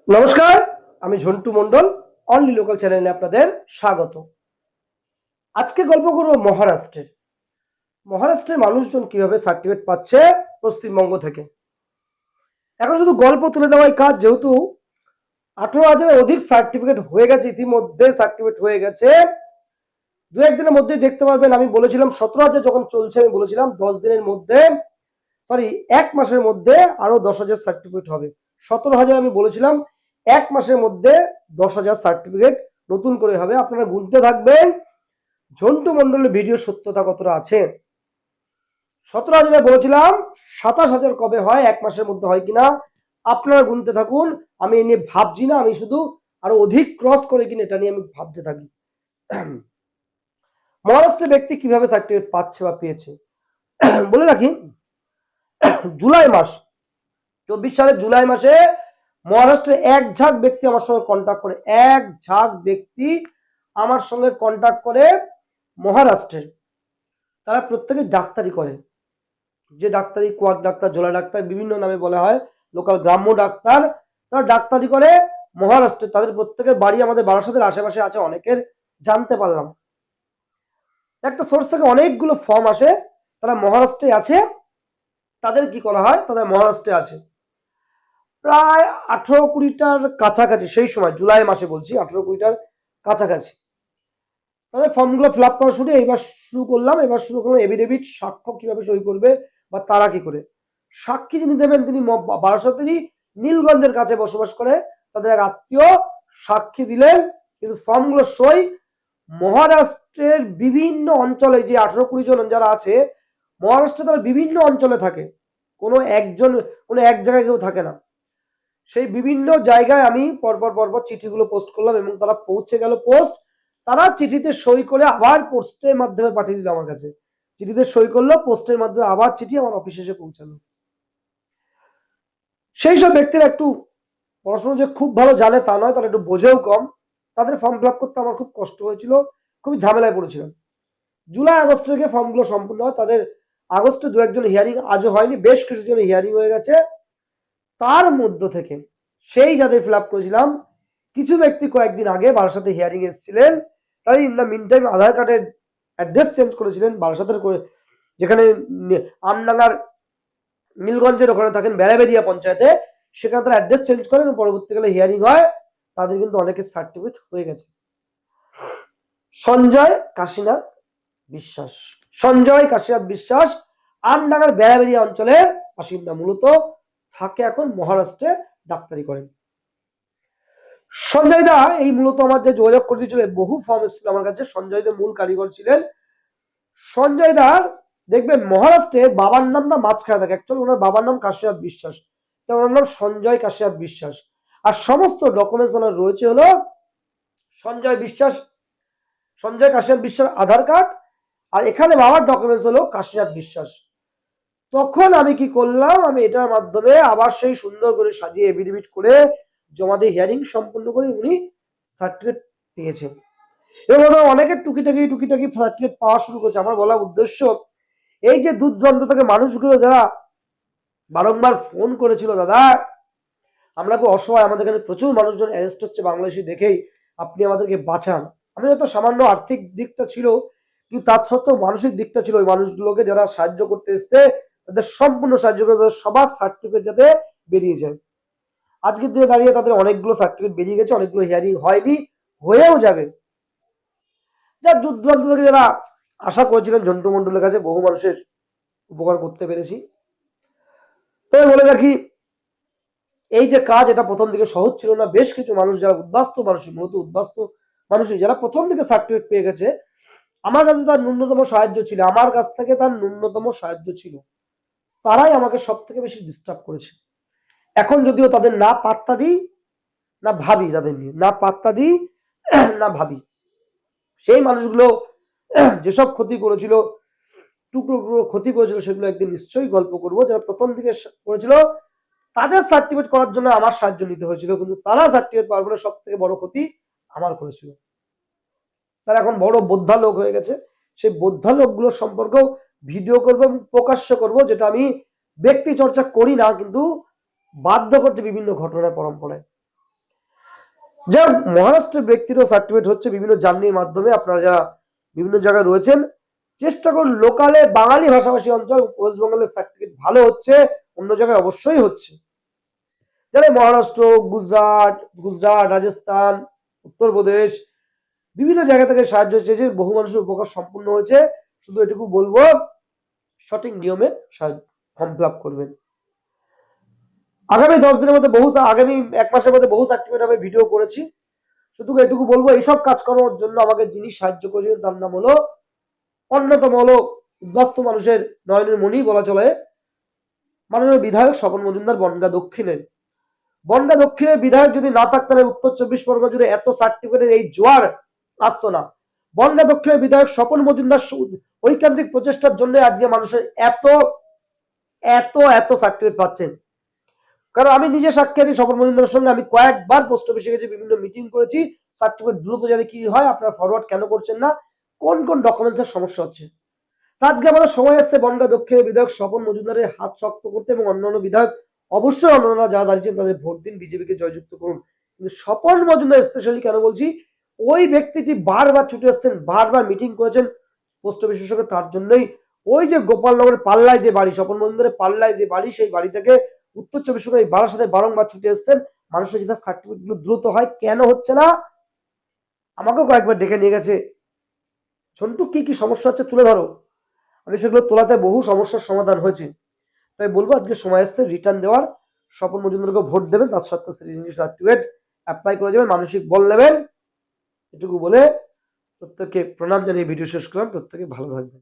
নমস্কার, আমি Jhantu Mondal, only local চ্যানেলে আপনাদের স্বাগত। আজকে গল্প করব মহারাষ্ট্রের মানুষজন কিভাবে সার্টিফিকেট পাচ্ছে পশ্চিমবঙ্গ থেকে। এখন শুধু গল্প তুলে দেওয়াই কাজ, যেহেতু 18,000-এর অধিক সার্টিফিকেট হয়ে গেছে, ইতিমধ্যে সার্টিফিকেট হয়ে গেছে। দু একদিনের মধ্যে দেখতে পারবেন। আমি বলেছিলাম 17,000 যখন চলছে, আমি বলেছিলাম 10 দিনের মধ্যে, সরি 1 মাসের মধ্যে আরো 10,000 সার্টিফিকেট হবে। 17,000 আমি বলেছিলাম, 1 মাসের মধ্যে 10,000 সার্টিফিকেট নতুন করে হবে। আপনারা গুনতে থাকবেন ঝন্টু মন্ডলের ভিডিও সত্যতা কতটা আছে। 17,000 বলেছিলাম, 27,000 কবে হয়, 1 মাসের মধ্যে হয় কিনা আপনারা গুনতে থাকুন। আমি এ নিয়ে ভাবছি না, আমি শুধু আরো অধিক ক্রস করে কিনা এটা নিয়ে আমি ভাবতে থাকি। মহারাষ্ট্রের ব্যক্তি কিভাবে সার্টিফিকেট পাচ্ছে বা পেয়েছে বলে রাখি। জুলাই মাস 24 সালের জুলাই মাসে মহারাষ্ট্রে এক ঝাঁক ব্যক্তি আমার সঙ্গে কন্ট্যাক্ট করে, মহারাষ্ট্রের। তারা প্রত্যেকে ডাক্তারি করে, যে ডাক্তারি কোয়াক ডাক্তার, জোলা ডাক্তার, বিভিন্ন নামে বলা হয়, লোকাল গ্রাম্য ডাক্তার। তারা ডাক্তারি করে মহারাষ্ট্রে। তাদের প্রত্যেকের বাড়ি আমাদের বারাসাতের আশেপাশে আছে, অনেকের জানতে পারলাম। একটা সোর্স থেকে অনেকগুলো ফর্ম আসে, তারা মহারাষ্ট্রে আছে। তাদের কি করা হয়, তাদের মহারাষ্ট্রে আছে প্রায় 18-20টার কাছাকাছি, সেই সময় জুলাই মাসে বলছি, 18-20টার কাছাকাছি। তাদের ফর্মগুলো ফিল আপ করা শুরু করলাম। এভিডেভিট, সাক্ষ্য কিভাবে সই করবে বা তারা কি করে। সাক্ষী যিনি দেবেন তিনি বারাসাতেরই নীলগঞ্জের কাছে বসবাস করে, তাদের এক আত্মীয় সাক্ষী দিলেন। কিন্তু ফর্মগুলো সই মহারাষ্ট্রের বিভিন্ন অঞ্চলে, যে 18-20 জন যারা আছে মহারাষ্ট্রে, তারা বিভিন্ন অঞ্চলে থাকে, কোনো এক জায়গায় কেউ থাকে না। সেই বিভিন্ন জায়গায় আমি পরপর চিঠিগুলো পোস্ট করলাম এবং তারা পৌঁছে গেল। তারা চিঠিতে সই করে আবার পোস্টের মাধ্যমে পাঠিয়ে দিল আমার কাছে। চিঠিতে সই করলো, পোস্টের মাধ্যমে আবার চিঠি আমার অফিসে এসে পৌঁছালো। সেই সব ব্যক্তিরা একটু পড়াশোনা যে খুব ভালো জানে তা নয়, তারা একটু বোঝেও কম। তাদের ফর্ম ফিল আপ করতে আমার খুব কষ্ট হয়েছিল, খুবই ঝামেলায় পড়েছিলাম। জুলাই আগস্ট থেকে ফর্মগুলো সম্পূর্ণ হয়। তাদের আগস্টে 2-1জন হিয়ারিং আজও হয়নি, বেশ কিছু জন হিয়ারিং হয়ে গেছে। তার মধ্য থেকে সেই যাদের ফিল আপ করেছিলাম, কিছু ব্যক্তি কয়েকদিন আগে বারাসাতে হিয়ারিং এসেছিলেন। তাই ইন দ্য মিন টাইম আধার কার্ডের অ্যাড্রেস চেঞ্জ করেছিলেন বারাসাতের, যেখানে আমডাঙ্গার নীলগঞ্জের ওখানে থাকেন বেড়াবেড়িয়া পঞ্চায়েতে, সেখানে তারা অ্যাড্রেস চেঞ্জ করেন, পরবর্তীকালে হিয়ারিং হয়। তাদের কিন্তু অনেকের সার্টিফিকেট হয়ে গেছে। সঞ্জয় কাশীনাথ বিশ্বাস আমডাঙ্গার বেড়াবেড়িয়া অঞ্চলের বাসিন্দা, মূলত থাকে এখন মহারাষ্ট্রে, ডাক্তারি করেন। সঞ্জয় দা এই মূলত আমার যে যোগাযোগ করে দিয়েছিল, বহু ফর্ম এসেছিল আমার কাছে। সঞ্জয় দা মূল কারিগর ছিলেন। সঞ্জয় দার দেখবেন মহারাষ্ট্রে বাবার নামটা মাঝখানে থাকে। অ্যাকচুয়ালি ওনার বাবার নাম কাশীনাথ বিশ্বাস, তো ওনার নাম সঞ্জয় কাশীনাথ বিশ্বাস। আর সমস্ত ডকুমেন্টস ওনার রয়েছে হলো সঞ্জয় কাশীনাথ বিশ্বাস আধার কার্ড, আর এখানে বাবার ডকুমেন্টস হলো কাশীনাথ বিশ্বাস। তখন আমি কি করলাম, আমি এটার মাধ্যমে আবার সেই সুন্দর করে সাজিয়ে এফিডেভিট করে জমা দিয়ে হিয়ারিং সম্পূর্ণ করে উনি সার্টিফিকেট পেয়েছেন। এবং অনেকে টুকিটাকি সার্টিফিকেট পাওয়া শুরু করেছে। আমার বলার উদ্দেশ্য, এই যে দূর দূরান্ত থেকে মানুষগুলো যারা বারংবার ফোন করেছিল, দাদা আমরা খুব অসহায়, আমাদের এখানে প্রচুর মানুষজন অ্যারেস্ট হচ্ছে বাংলাদেশি দেখেই, আপনি আমাদেরকে বাঁচান। আমি হয়তো সামান্য আর্থিক দিকটা ছিল, কিন্তু তার সত্ত্বেও মানসিক দিকটা ছিল। ওই মানুষগুলোকে যারা সাহায্য করতে এসছে তাদের সম্পূর্ণ সাহায্য করে, তাদের সবার সার্টিফিকেট যাতে বেরিয়ে যায়। আজকের দিনে দাঁড়িয়ে তাদের অনেকগুলো সার্টিফিকেট বেরিয়ে গেছে, অনেকগুলো হিয়ারিং হয়নি, হয়েও যাবে। যা দূর দূরান্ত থেকে যারা আশা করেছিলেন ঝন্টু মন্ডলের কাছে, বহু মানুষের উপকার করতে পেরেছি। তবে বলে রাখি, এই যে কাজ, এটা প্রথম দিকে সহজ ছিল না। বেশ কিছু মানুষ যারা মূলত উদ্বাস্ত মানুষই, যারা প্রথম দিকে সার্টিফিকেট পেয়ে গেছে, আমার কাছে তার ন্যূনতম সাহায্য ছিল, তারাই আমাকে সব থেকে বেশি ডিস্টার্ব করেছে। এখন যদিও তাদের না পাত্তা দিই না ভাবি, তাদের নিয়ে না পাত্তা দিই না ভাবি। সেই মানুষগুলো যেসব ক্ষতি করেছিল, টুকরো ক্ষতি করেছিল, সেগুলো একদিন নিশ্চয়ই গল্প করবো। যারা প্রথম দিকে করেছিল তাদের সার্টিফিকেট করার জন্য আমার সাহায্য নিতে হয়েছিল, কিন্তু তারা সার্টিফিকেট পাওয়ার পরে সব থেকে বড় ক্ষতি আমার করেছিল। তারা এখন বড় বোদ্ধা লোক হয়ে গেছে। সেই বোদ্ধা লোকগুলোর সম্পর্কেও ভিডিও করবো এবং প্রকাশ্য করবো, যেটা আমি ব্যক্তি চর্চা করি না, কিন্তু বাধ্য করছে বিভিন্ন ঘটনার পরম্পরায়। যা মহারাষ্ট্রের ব্যক্তিরও সার্টিফিকেট হচ্ছে বিভিন্ন জার্নির মাধ্যমে। আপনারা যারা বিভিন্ন জায়গায় রয়েছেন চেষ্টা করুন, লোকালে বাঙালি ভাষাভাষী অঞ্চল ওয়েস্ট বেঙ্গলের সার্টিফিকেট ভালো হচ্ছে, অন্য জায়গায় অবশ্যই হচ্ছে। যারা মহারাষ্ট্র, গুজরাট, রাজস্থান, উত্তরপ্রদেশ বিভিন্ন জায়গা থেকে সাহায্য চেয়েছে, বহু মানুষের উপকার সম্পূর্ণ হয়েছে। শুধু এটুকু বলবো সঠিক নিয়মে ফর্ম ফিল আপ করবেন। আগামী 10 দিনের মধ্যে আগামী 1 মাসের মধ্যে বহু সার্টিফিকেট আমি ভিডিও করেছি। শুধু এটুকু বলবো এইসব কাজ করার জন্য আমাকে যিনি সাহায্য করেছেন তার নাম হলো, অন্যতম হলো উদ্বাস্তু মানুষের নয়নের মণি বলা চলে, মাননীয় বিধায়ক স্বপন মজুমদার বনগাঁ দক্ষিণের। বনগাঁ দক্ষিণের বিধায়ক যদি না থাকতেন উত্তর 24 পরগনা জুড়ে এত সার্টিফিকেটের এই জোয়ার আসতো না। বনগাঁ দক্ষিণের বিধায়ক স্বপন মজুমদার ঐকান্তিক প্রচেষ্টার জন্য আজকে মানুষের এত এত এত সার্টিফিকেট পাচ্ছেন। কারণ আমি নিজে সাক্ষী আছি, স্বপন মজুমদারের সঙ্গে আমি কয়েকবার পোস্ট অফিসে গেছি, বিভিন্ন মিটিং করেছি। সার্টিফিকেট দ্রুত জানি কি হয়, আপনারা ফরওয়ার্ড কেন করছেন না, কোন কোন ডকুমেন্টসের সমস্যা হচ্ছে। আজকে আমাদের সময় আসছে বনগাঁ দক্ষিণের বিধায়ক স্বপন মজুমদারের হাত শক্ত করতে, এবং অন্যান্য বিধায়ক অবশ্যই অন্যান্য যারা দাঁড়িয়েছেন তাদের ভোট দিন, বিজেপিকে জয়যুক্ত করুন। কিন্তু স্বপন মজুমদার স্পেশালি কেন বলছি, ওই ব্যক্তিটি বারবার ছুটে আসছেন, বারবার মিটিং করেছেন পোস্ট অফিসের সঙ্গে, তার জন্যই ওই যে গোপালনগরের পাল্লায় যে বাড়ি, স্বপন মজুমদারের পাল্লায় যে বাড়ি, সেই বাড়ি থেকে উত্তর 24 পরগনা এই বারাসাতে বারংবার ছুটে এসছেন। মানুষের যেটা সার্টিফিকেট গুলো দ্রুত হয়, কেন হচ্ছে না, আমাকেও কয়েকবার ডেকে নিয়ে গেছে, ঝন্টু কি কি সমস্যা হচ্ছে তুলে ধরো। আমি সেগুলো তোলাতে বহু সমস্যার সমাধান হয়েছে। তাই বলবো আজকে সময় আসছে রিটার্ন দেওয়ার, স্বপন মজুমদারকে ভোট দেবেন, তার সাথে সার্টিফিকেট অ্যাপ্লাই করে যাবেন, মানসিক বল নেবেন। এটুকু বলে প্রত্যেককে প্রণাম জানিয়ে ভিডিও শেষ করলাম। প্রত্যেকে ভালো থাকবেন।